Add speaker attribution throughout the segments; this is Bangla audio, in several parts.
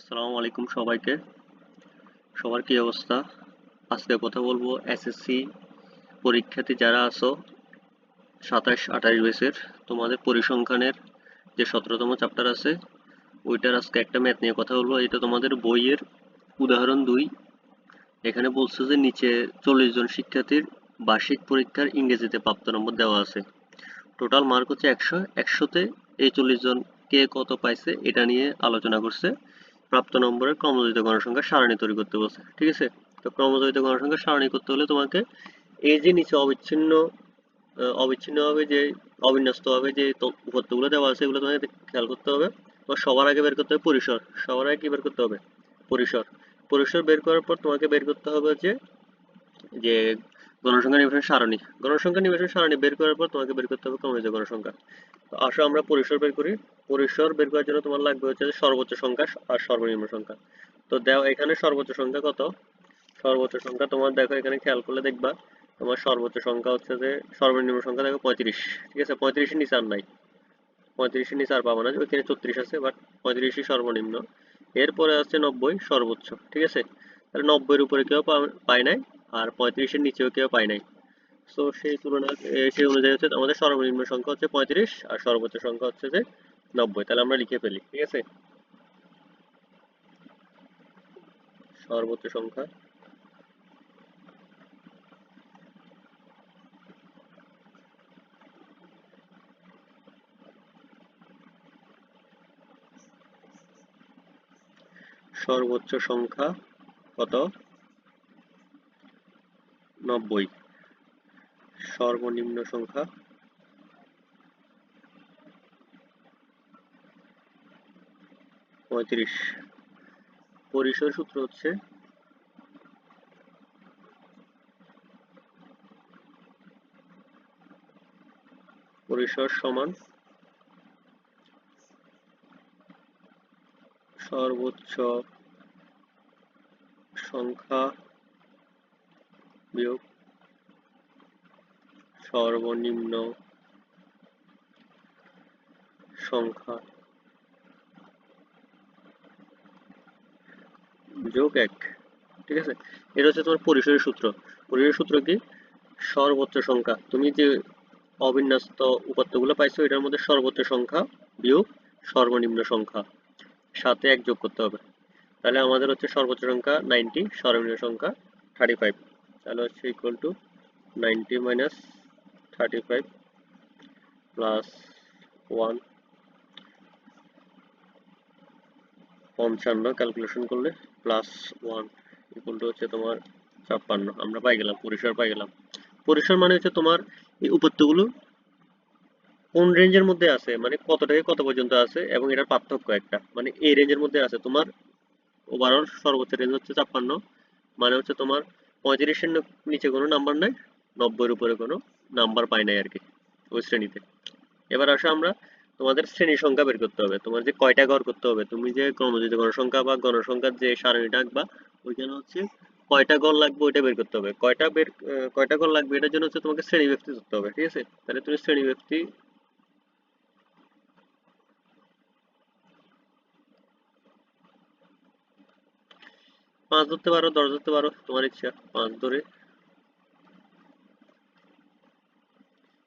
Speaker 1: আসসালামু আলাইকুম সবাইকে। সবার কি অবস্থা? আজকে কথা বলবো এসএসসি পরীক্ষার্থী যারা আছো 27-28 ব্যাচের, তোমাদের পরিসংখ্যানের যে 17তম চ্যাপ্টার আছে ওইটার আজকে একটা ম্যাথ নিয়ে কথা বলবো। এটা তোমাদের বইয়ের উদাহরণ 2। এখানে বলছে যে নিচে 40 জন শিক্ষার্থীর বার্ষিক পরীক্ষার ইংরেজিতে প্রাপ্ত নম্বর দেওয়া আছে। টোটাল মার্ক হচ্ছে 100। 100তে এই 40 জন কে কত পাইছে এটা নিয়ে আলোচনা করছে। প্রাপ্ত নম্বরের ক্রমযোজিত গণসংখ্যার সারণী তৈরি করতে বলছে, ঠিক আছে? তো ক্রমযোজিত গণসংখ্যার সারণী করতে হলে তোমাকে এই যে নিচে অবিচ্ছিন্নভাবে যে অবিন্যস্তভাবে যে উপাত্তগুলো দেওয়া আছে এগুলো তোমাকে খেয়াল করতে হবে। তোমার সবার আগে বের করতে হবে পরিসর। সবার আগে কি বের করতে হবে? পরিসর। পরিসর বের করার পর তোমাকে বের করতে হবে হচ্ছে যে গণসংখ্যা নিবেশন সারণী। গণসংখ্যা নিবেশন সারণী বের করার পর তোমাকে বের করতে হবে ক্রমযোজিত গণসংখ্যা। তো আসো আমরা পরিসর বের করি। পরিসর বের করার জন্য তোমার লাগবে হচ্ছে যে সর্বোচ্চ সংখ্যা আর সর্বনিম্ন সংখ্যা। তো দাও এখানে সর্বোচ্চ সংখ্যা কত? সর্বোচ্চ সংখ্যা তোমার দেখো এখানে খেয়াল করলে দেখবা তোমার সর্বোচ্চ সংখ্যা হচ্ছে যে সর্বনিম্ন সংখ্যা দেখো 35। ঠিক আছে, 35-এর নিচে আর নাই। 35-এর নিচে আর পাবো না, ওইখানে 34 আছে, বাট 35-ই সর্বনিম্ন। এরপরে আছে 90 সর্বোচ্চ। ঠিক আছে, তাহলে 90-এর উপরে কেউ পায় নাই, আর 35-এর নিচেও কেউ পায় নাই। তো সেই তুলনা সেই অনুযায়ী হচ্ছে আমাদের সর্বনিম্ন সংখ্যা হচ্ছে 35 আর সর্বোচ্চ সংখ্যা হচ্ছে যে 90। তাহলে আমরা লিখে ফেলি, ঠিক আছে? সর্বোচ্চ সংখ্যা সর্বোচ্চ সংখ্যা কত? 90। সর্বনিম্ন সংখ্যা 35। পরিসর সূত্র হচ্ছে পরিসর সমান সর্বোচ্চ সংখ্যা বিয়োগ সর্বনিম্ন সংখ্যা যোগ 1। ঠিক আছে, এটা হচ্ছে তোমার পরিসরের সূত্র। পরিসরের সূত্র কি? সর্বোচ্চ সংখ্যা, তুমি যে অবিন্যস্ত উপাত্তগুলো পাইছো এটার মধ্যে সর্বোচ্চ সংখ্যা বিয়োগ সর্বনিম্ন সংখ্যা, সাথে 1 যোগ করতে হবে। তাহলে আমাদের হচ্ছে সর্বোচ্চ সংখ্যা 90, সর্বনিম্ন সংখ্যা 35। তাহলে হচ্ছে equal to 90 minus 35 plus 1, 55 calculation করলে প্লাস 1 ইকুয়াল টু হচ্ছে তোমার 56। আমরা পাই গেলাম, পরিসর পাই গেলাম। পরিসর মানে হচ্ছে তোমার এই উপাত্তগুলো কোন রেঞ্জের মধ্যে আছে, মানে কত থেকে কত পর্যন্ত আছে, এবং এটার পার্থক্য একটা, মানে এই রেঞ্জের মধ্যে আছে। তোমার ওভারঅল সর্বোচ্চ রেঞ্জ হচ্ছে 56, মানে হচ্ছে তোমার 35-এর নিচে কোনো নাম্বার নাই, 90-এর উপরে কোনো নাম্বার পাই নাই আর কি ওই শ্রেণীতে। এবার আসো আমরা তোমাদের শ্রেণী সংখ্যা বের করতে হবে, তোমার যে কয়টা ঘর করতে হবে। তুমি যে ক্রমযোজিত গণসংখ্যা বা গণসংখ্যার যে সারণীটা আঁকবা ওইখানে হচ্ছে কয়টা ঘর লাগবে ওইটা বের করতে হবে। কয়টা ঘর লাগবে এটার জন্য হচ্ছে তোমাকে শ্রেণী ব্যক্তি ধরতে হবে। ঠিক আছে, তাহলে তুমি শ্রেণী ব্যক্তি 5 ধরতে পারো, 10 ধরতে পারো, তোমার ইচ্ছা। 5 ধরে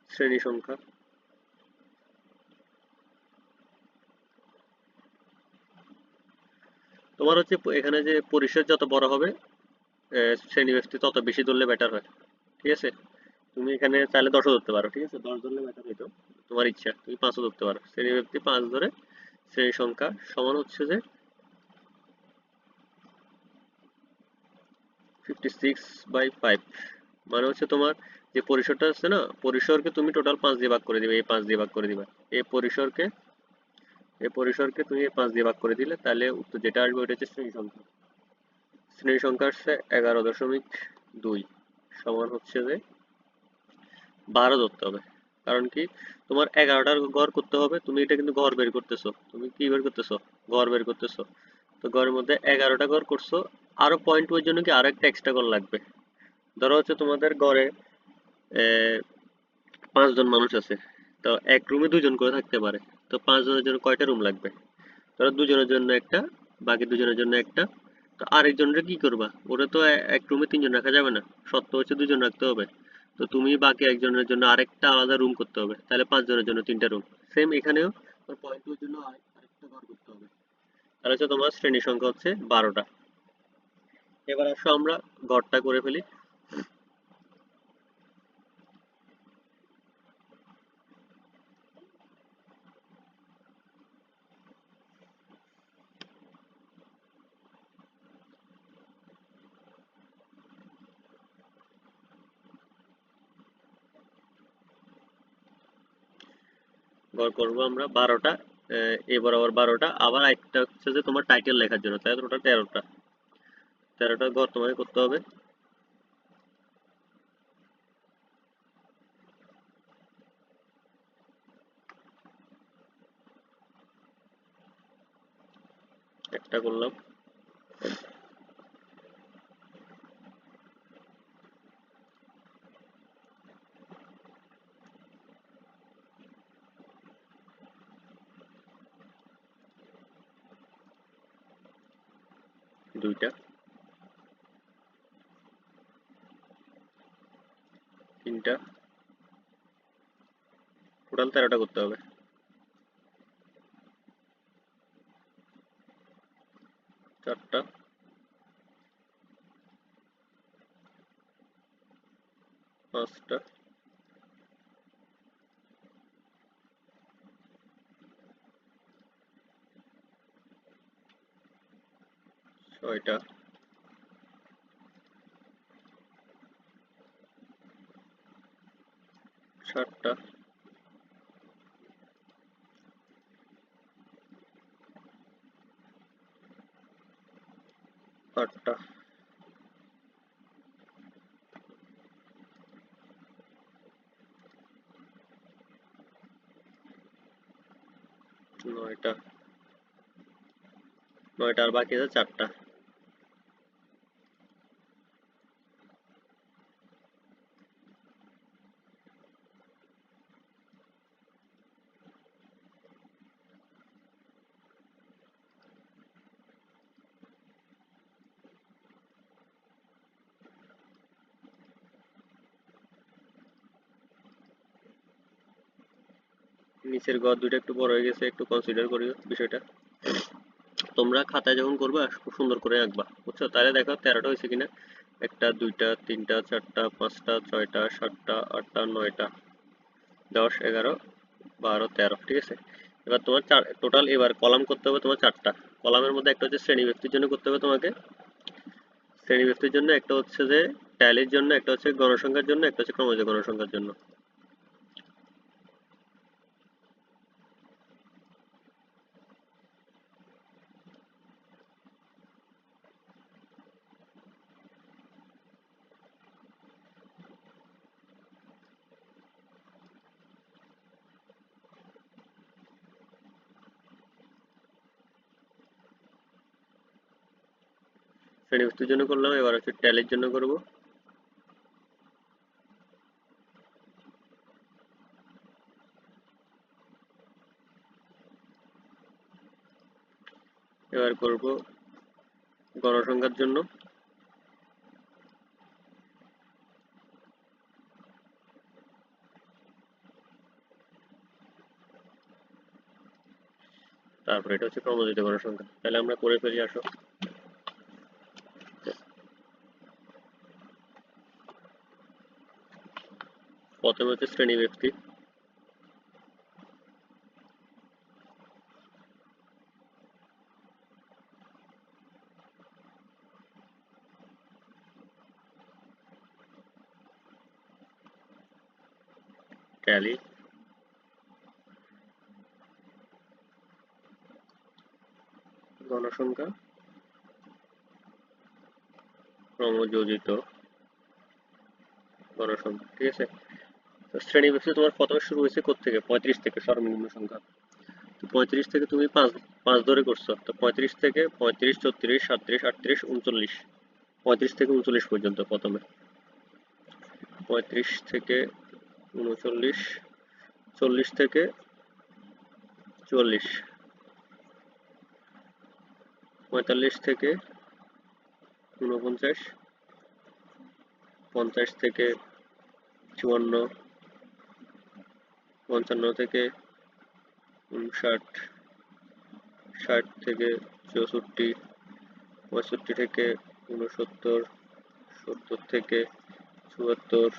Speaker 1: শ্রেণী সংখ্যা তোমার হচ্ছে এখানে যে পরিসর যত বড় হবে শ্রেণী ব্যক্তি তত বেশি ধরলে বেটার হয়। ঠিক আছে, তুমি এখানে চাইলে 10ও ধরতে পারো। ঠিক আছে, 10 ধরলে বেটার হইতো, তোমার ইচ্ছা, তুমি 5ও ধরতে পারো। শ্রেণী ব্যক্তি 5 ধরে শ্রেণী সংখ্যা সমান হচ্ছে যে 56/5। মানে হচ্ছে তোমার যে পরিসরটা আছে না, পরিসরকে তুমি টোটাল 5 দিয়ে ভাগ করে দিবে, এই 5 দিয়ে ভাগ করে দিবা। এই পরিসরকে এই পরিসরকে তুমি এই 5 দিয়ে ভাগ করে দিলে তাহলে উত্তর যেটা আসবে ওটা হচ্ছে শ্রেণী সংখ্যা। শ্রেণী সংখ্যা হচ্ছে 11.2 সমান হচ্ছে যে 12 ধরতে হবে। কারণ কি, তোমার 11টার ঘর করতে হবে, তুমি এটা কিন্তু ঘর বের করতেছো। তুমি কি বের করতেছো? ঘর বের করতেছো। তো ঘরের মধ্যে 11টা ঘর করছো, আরো পয়েন্ট ওর জন্য কি আরো একটা এক্সট্রা ঘর লাগবে। ধরো হচ্ছে তোমাদের ঘরে 5 জন মানুষ আছে, তো এক রুমে 2 জন করে থাকতে পারে। তো 5 জনের জন্য কয়টা রুম লাগবে? ধরো 2 জনের জন্য একটা, বাকি দুজনের জন্য একটা। তো আরেকজনের কি করবা, ওরা তো এক রুমে তিনজন রাখা যাবে না, শর্ত হচ্ছে দুজন রাখতে হবে। তো তুমি বাকি একজনের জন্য আরেকটা আলাদা রুম করতে হবে, তাহলে 5 জনের জন্য 3টা রুম। সেম এখানেও পয়েন্ট টুর জন্য আরেকটা ঘর করতে হবে। তাহলে হচ্ছে তোমার শ্রেণী সংখ্যা হচ্ছে 12টা। এবার আসো আমরা ঘরটা করে ফেলি। ঘর করবো আমরা 12টা। এবার আবার 12টা, আবার একটা হচ্ছে যে তোমার টাইটেল লেখার জন্য, তাহলে ওটা 13টা। 13টা ঘর তোমাকে করতে হবে। একটা করলাম। দুইটা। তিনটা। টোটাল 13টা করতে হবে। চারটা। পাঁচটা। ছয়টা। সাতটা। আটটা। নয়টা। নয়টা আর বাকি আছে 4টা। নিচের ঘর দুইটা একটু বড় হয়ে গেছে, একটু কনসিডার করিও বিষয়টা। তোমরা খাতায় যখন করবা খুব সুন্দর করে আঁকবা, বুঝছো? তাহলে দেখো 13টা হয়েছে কিনা। একটা, দুইটা, তিনটা, চারটা, পাঁচটা, ছয়টা, সাতটা, আটটা, 9টা, 10, 11, 12, 13, ঠিক আছে। এবার তোমার টোটাল এবার কলাম করতে হবে তোমার 4টা। কলামের মধ্যে একটা হচ্ছে শ্রেণী ব্যক্তির জন্য করতে হবে তোমাকে। শ্রেণী ব্যক্তির জন্য একটা হচ্ছে যে ট্যালির জন্য, একটা হচ্ছে গণসংখ্যার জন্য, একটা হচ্ছে ক্রমজ গণসংখ্যার জন্য। শ্রেণী ব্যক্তির জন্য করলাম, এবার হচ্ছে ট্যালির জন্য করব। এবার করব গণসংখ্যার জন্য। তারপরে এটা হচ্ছে ক্রমজিত গণসংখ্যা। তাহলে আমরা করে ফেলি, আসো। প্রথমে হচ্ছে শ্রেণী ব্যক্তি। ট্যালি। গণসংখ্যা। ক্রমযোজিত গণসংখ্যা, ঠিক আছে। তো শ্রেণী ব্যক্তি তোমার প্রথমে শুরু হয়েছে কোত্থেকে? 35 থেকে, সর্বনিম্ন সংখ্যা। তো 35 থেকে তুমি পাঁচ পাঁচ ধরে করছো, তো 35 থেকে 35, 36, 37, 38, 39। 35 থেকে 39 পর্যন্ত প্রথমে। 35 থেকে 39। 40 থেকে 44। 45 থেকে 49, 50 থেকে 54, 55 থেকে 59, 60 থেকে 64, 65 থেকে 69, 70 থেকে 74,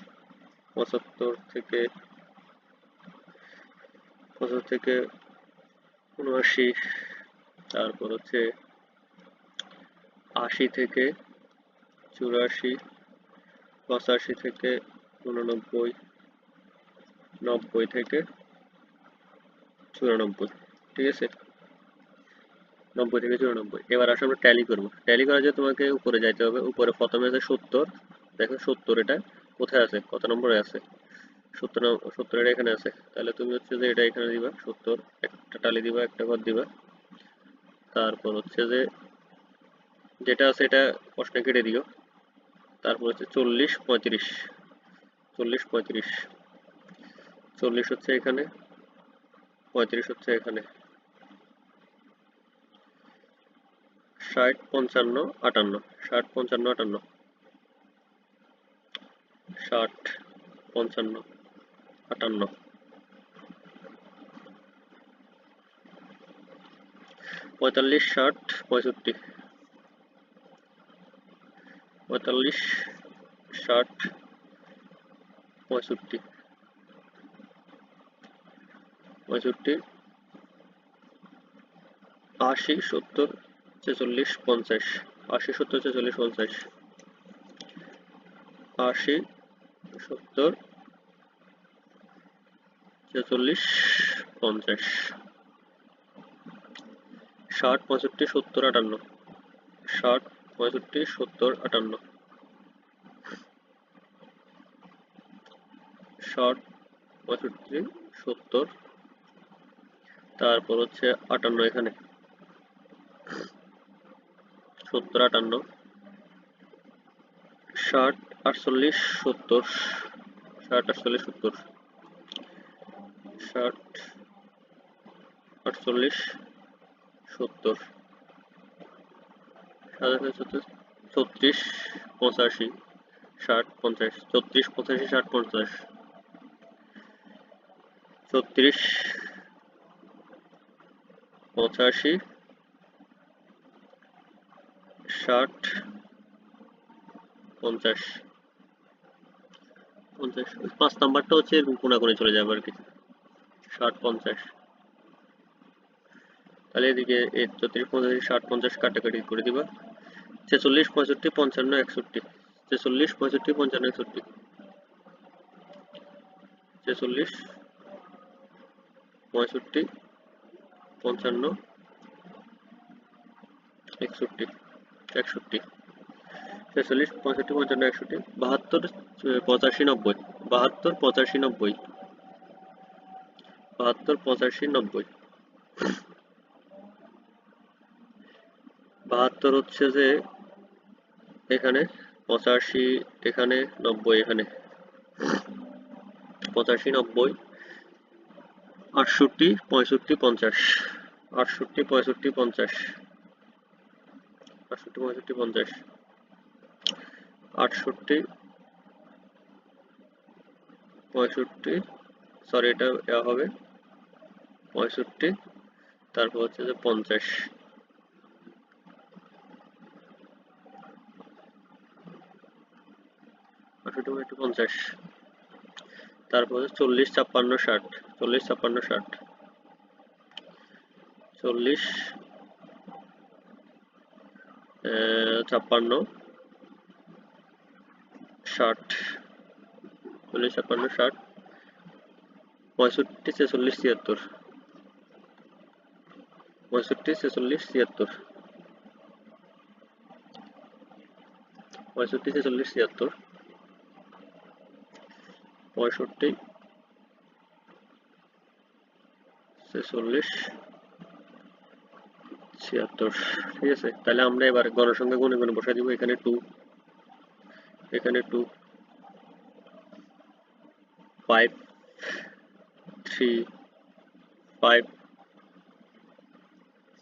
Speaker 1: 75 থেকে 79, তারপর হচ্ছে 80 থেকে 84, 85 থেকে 89, 90 থেকে 94। ঠিক আছে, 90 থেকে 94। এবার আসলে আমরা ট্যালি করবো। ট্যালি করার জন্য তোমাকে উপরে যাইতে হবে। উপরে প্রথমে আছে 70। দেখো 70 এটা কোথায় আছে, কত নম্বরে আছে? 70 এটা এখানে আছে। তাহলে তুমি হচ্ছে যে এটা এখানে দিবা 70, একটা টালি দিবা, একটা ঘর দিবা। তারপর হচ্ছে যে যেটা আছে এটা প্রশ্নে কেটে দিও। তারপর হচ্ছে 40, 35, 40, 35, 40 হচ্ছে এখানে, 35 হচ্ছে এখানে, 60, 55, 58, 60, 55, 58, 60, 55, 58, 45, 60, 65, 45, 60, 65, 65, 80, 70, 46, 50, 80, 70, 46, 50, 80, 70, 46, 50, 60, 65, 70, 58, 60, 65, 70, 58, 60, 65, 70, তারপর হচ্ছে 58 এখানে, 70, 58, 60, 48, 70, 60, 48, 70, 60, 48, 70, 36, 85, 60, 50, 34, 85, 60, 50, 34, 85, 60, 50, 50, 5 নাম্বারটা হচ্ছে এরকম কোনাকুনি চলে যাবে আর কি, 60, 50। তাহলে এদিকে 34, 85, 60, 50 কাটাকাটি করে দিবা। 46, 65, 55, 61, 46, 65, 55, 61, 46, 65, 55, 61, 61, 46, 65, 55, 61, 72, 85, 90, 72, 85, 90, 72, 85, 90, 72 হচ্ছে যে এখানে, 85 এখানে, 90 এখানে, 85, 90, 68, 65, 50, 68, 65, 50, 68, 65, 50, 68, 65, সরি এটা হবে 65, তারপর হচ্ছে যে 50, 68, 50, তারপর 40, 56, 60, 40, 56, 60, 40, 56, 60, 40, 56, 60, 65, 46, 76, 65, 46, 76, 65, 46, 76, 65, 46, 76। ঠিক আছে, তাহলে আমরা এবার গণসংখ্যা গুণে গুণে বসাই দিব। এখানে 2, এখানে 2, 5, 3, 5,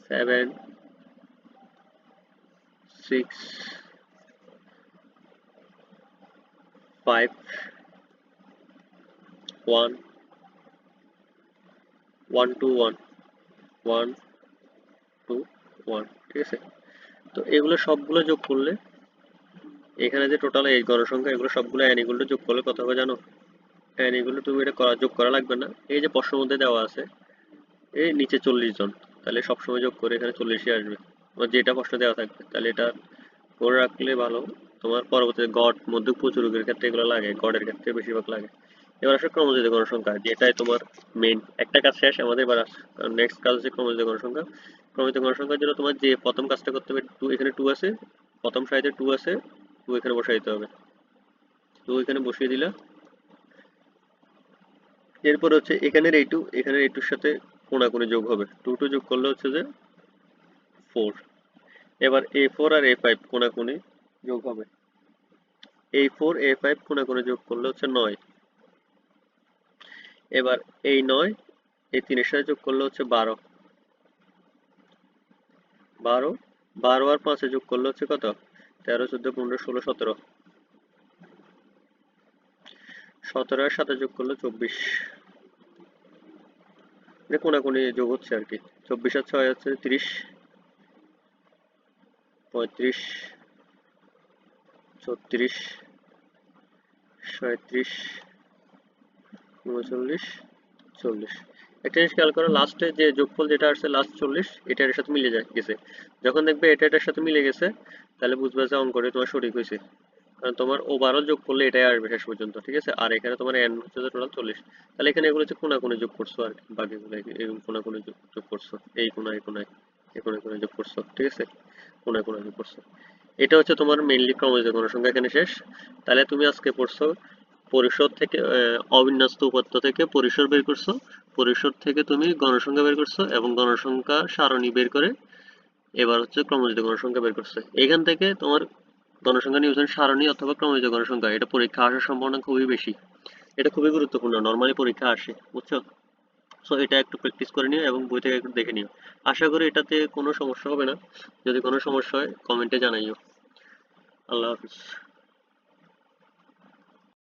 Speaker 1: 7, 6 5 1 1 2 1 1 2 1, ঠিক আছে। তো এগুলো সবগুলো যোগ করলে এখানে যে টোটাল এই গণসংখ্যা এগুলো সবগুলো n ইকুয়াল টু যোগ করলে কত হবে জানো? n ইকুয়াল টু, তুমি এটা যোগ করা লাগবে না, এই যে প্রশ্নের মধ্যে দেওয়া আছে এই নিচে 40 জন, তাহলে সবসময় যোগ করে এখানে 40ই আসবে তোমার যেটা প্রশ্ন দেওয়া থাকবে, তাহলে এটা করে রাখলে ভালো। তোমার পরবর্তীতে গড় মধ্যে প্রচুর রোগের ক্ষেত্রে এগুলো লাগে, গড়ের ক্ষেত্রে বেশিরভাগ লাগে। এবার আসলে ক্রমযুক্ত গণসংখ্যা, যেটাই তোমার মেইন একটা কাজ শেষ আমাদের, এবার নেক্সট কাজ হচ্ছে ক্রমযুক্ত গণসংখ্যা। ক্রমযুক্ত গণসংখ্যার জন্য তোমার যে প্রথম কাজটা করতে হবে, টু এখানে 2 আছে, প্রথম সারিতে 2 আছে, 2 এখানে বসাই দিতে হবে, 2 এখানে বসিয়ে দিলা। এরপর হচ্ছে এখানের এই 2 এখানের এই 2 সাথে কোণাকুণি যোগ হবে, 2 2 যোগ করলে হচ্ছে যে 4। এবার A4 আর A5 কোণাকুণি যোগ হবে, A4 A5 কোণাকুণি যোগ করলে হচ্ছে 9। এবার এই 9 এই 3 এর সাথে যোগ করলে হচ্ছে 12, 12 12 আর 5 এ যোগ করলে হচ্ছে কত? 13 14 15 16 17, 17 আর 7 যোগ করলে 24, মানে কোণাকুণি যোগ হচ্ছে আর কি। 24 আর 6 হচ্ছে 30, 35 36 37 39 40। একটা জিনিস খেয়াল করো, লাস্টে যে যোগফল যেটা আসছে লাস্ট 40, এটা এর সাথে মিলে গেছে। যখন দেখবে এটা এটার সাথে মিলে গেছে, তাহলে বুঝবে যে অঙ্কটা তোমার সঠিক হয়েছে, কারণ তোমার ওভারঅল যোগ করলে এটাই আসবে শেষ পর্যন্ত, ঠিক আছে। আর এখানে তোমার n হচ্ছে টোটাল 40, তাহলে এখানে এগুলো হচ্ছে কোণাকুণি যোগ করছো আর কি, বাকিগুলো এরকম কোণাকুণি যোগ করছো, এই কোণায় এই কোণায় এই কোণায় কোণায় যোগ করছো, ঠিক আছে, কোণায় কোণায় যোগ করছো। এটা হচ্ছে তোমার মেইনলি ক্রমযুক্ত গণসংখ্যা এখানে শেষ। তাহলে তুমি আজকে পড়ছো পরিসর থেকে অবিন্যস্ত উপাত্ত থেকে পরিসর বের করছো, পরিসর থেকে তুমি গণসংখ্যা বের করছো এবং গণসংখ্যা সারণী বের করে এবার হচ্ছে ক্রমযুক্ত গণসংখ্যা বের করছে। এখান থেকে তোমার গণসংখ্যা নিউটন সারণী অথবা ক্রমযুক্ত গণসংখ্যা, এটা পরীক্ষা আসার সম্ভাবনা খুবই বেশি, এটা খুবই গুরুত্বপূর্ণ, নর্মালি পরীক্ষা আসে, বুঝছো। সো এটা একটু প্র্যাকটিস করে নিও এবং বই থেকে একটু দেখে নিও। আশা করি এটাতে কোনো সমস্যা হবে না, যদি কোনো সমস্যা হয় কমেন্টে জানাইও। আল্লাহ হাফিজ।